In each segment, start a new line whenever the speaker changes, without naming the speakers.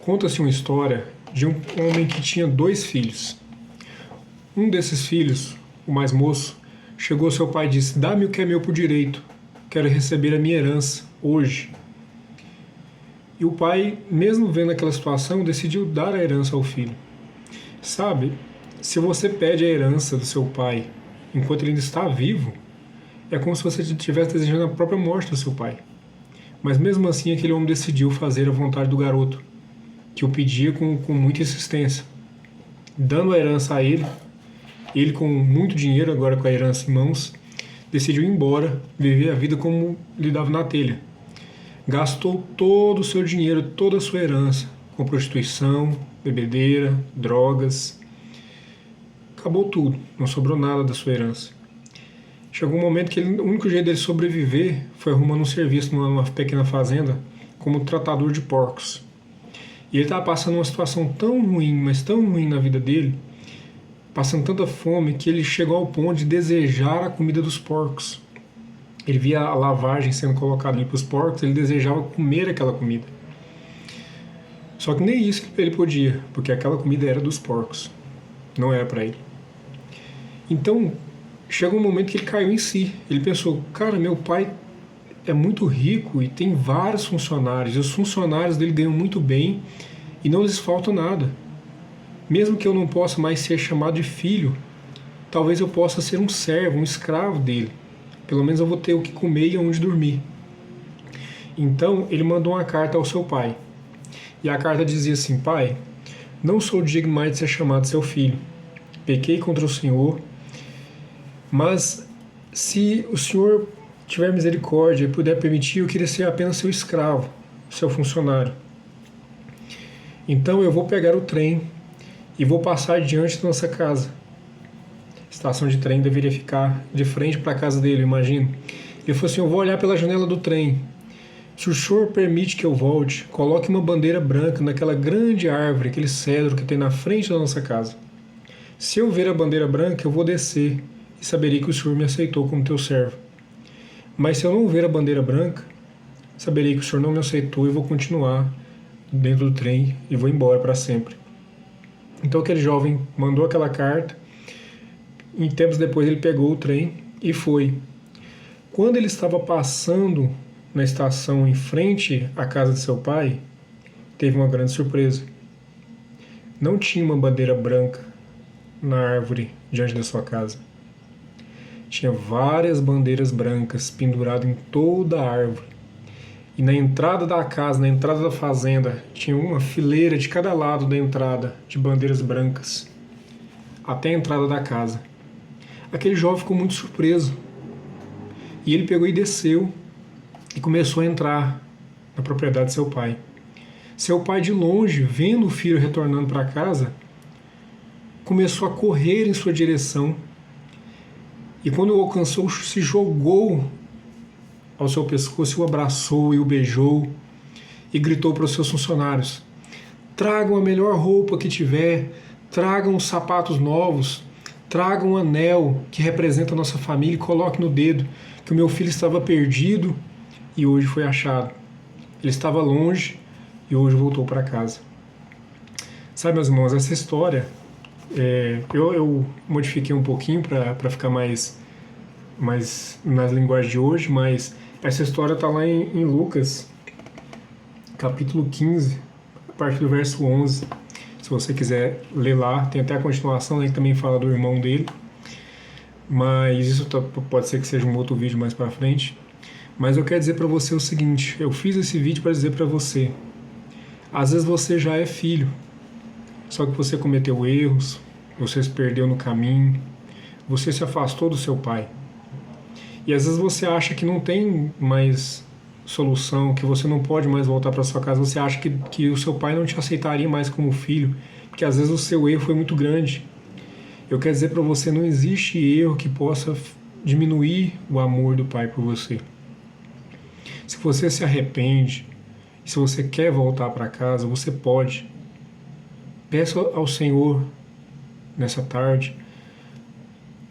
Conta-se uma história de um homem que tinha 2 filhos. Um desses filhos, o mais moço, chegou ao seu pai e disse: "Dá-me o que é meu por direito. Quero receber a minha herança hoje." E o pai, mesmo vendo aquela situação, decidiu dar a herança ao filho. Sabe, se você pede a herança do seu pai enquanto ele ainda está vivo, é como se você estivesse desejando a própria morte do seu pai. Mas mesmo assim, aquele homem decidiu fazer a vontade do garoto, que o pedia com muita insistência. Dando a herança a ele com muito dinheiro, agora com a herança em mãos, decidiu ir embora, viver a vida como lhe dava na telha. Gastou todo o seu dinheiro, toda a sua herança, com prostituição, bebedeira, drogas. Acabou tudo, não sobrou nada da sua herança. Chegou um momento que o único jeito dele sobreviver foi arrumando um serviço numa pequena fazenda como tratador de porcos. E ele estava passando uma situação tão ruim, mas tão ruim na vida dele, passando tanta fome, que ele chegou ao ponto de desejar a comida dos porcos. Ele via a lavagem sendo colocada ali para os porcos, ele desejava comer aquela comida. Só que nem isso ele podia, porque aquela comida era dos porcos, não era para ele. Então, chegou um momento que ele caiu em si. Ele pensou: cara, meu pai é muito rico e tem vários funcionários, e os funcionários dele ganham muito bem e não lhes falta nada. Mesmo que eu não possa mais ser chamado de filho, talvez eu possa ser um servo, um escravo dele. Pelo menos eu vou ter o que comer e onde dormir. Então ele mandou uma carta ao seu pai. E a carta dizia assim: pai, não sou digno mais de ser chamado seu filho. Pequei contra o Senhor, mas se o Senhor tiver misericórdia e puder permitir, eu queria ser apenas seu escravo, seu funcionário. Então eu vou pegar o trem e vou passar diante da nossa casa. A estação de trem deveria ficar de frente para a casa dele, eu imagino. Ele falou assim: eu vou olhar pela janela do trem. Se o senhor permite que eu volte, coloque uma bandeira branca naquela grande árvore, aquele cedro que tem na frente da nossa casa. Se eu ver a bandeira branca, eu vou descer e saberei que o senhor me aceitou como teu servo. Mas se eu não ver a bandeira branca, saberei que o senhor não me aceitou e vou continuar dentro do trem e vou embora para sempre. Então aquele jovem mandou aquela carta, e tempos depois ele pegou o trem e foi. Quando ele estava passando na estação em frente à casa de seu pai, teve uma grande surpresa. Não tinha uma bandeira branca na árvore diante da sua casa. Tinha várias bandeiras brancas penduradas em toda a árvore. E na entrada da casa, na entrada da fazenda, tinha uma fileira de cada lado da entrada de bandeiras brancas, até a entrada da casa. Aquele jovem ficou muito surpreso. E ele pegou e desceu e começou a entrar na propriedade de seu pai. Seu pai, de longe, vendo o filho retornando para casa, começou a correr em sua direção. E quando o alcançou, se jogou ao seu pescoço, o abraçou e o beijou e gritou para os seus funcionários: tragam a melhor roupa que tiver, tragam os sapatos novos, tragam um anel que representa a nossa família e coloque no dedo, que o meu filho estava perdido e hoje foi achado. Ele estava longe e hoje voltou para casa. Sabe, meus irmãos, essa história eu modifiquei um pouquinho para ficar mais nas linguagens de hoje, mas essa história está lá em Lucas, capítulo 15, a partir do verso 11. Se você quiser ler lá, tem até a continuação, né, que também fala do irmão dele, mas isso pode ser que seja um outro vídeo mais para frente. Mas eu quero dizer para você o seguinte: eu fiz esse vídeo para dizer para você, às vezes você já é filho, só que você cometeu erros, você se perdeu no caminho, você se afastou do seu pai. E às vezes você acha que não tem mais solução, que você não pode mais voltar para sua casa, você acha que o seu pai não te aceitaria mais como filho, porque às vezes o seu erro foi muito grande. Eu quero dizer para você, não existe erro que possa diminuir o amor do pai por você. Se você se arrepende, se você quer voltar para casa, você pode. Peça ao Senhor nessa tarde.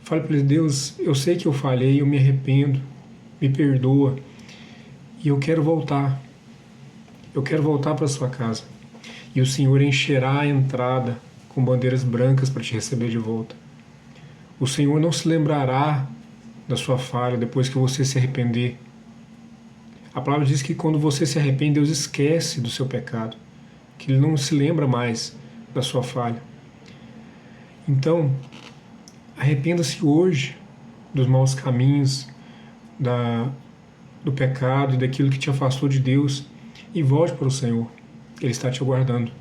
Fale para ele: Deus, eu sei que eu falhei, eu me arrependo, me perdoa e eu quero voltar. Eu quero voltar para a sua casa. e o Senhor encherá a entrada com bandeiras brancas para te receber de volta. O Senhor não se lembrará da sua falha depois que você se arrepender. A palavra diz que quando você se arrepende, Deus esquece do seu pecado, que Ele não se lembra mais da sua falha. Então, arrependa-se hoje dos maus caminhos, do pecado e daquilo que te afastou de Deus e volte para o Senhor. Ele está te aguardando.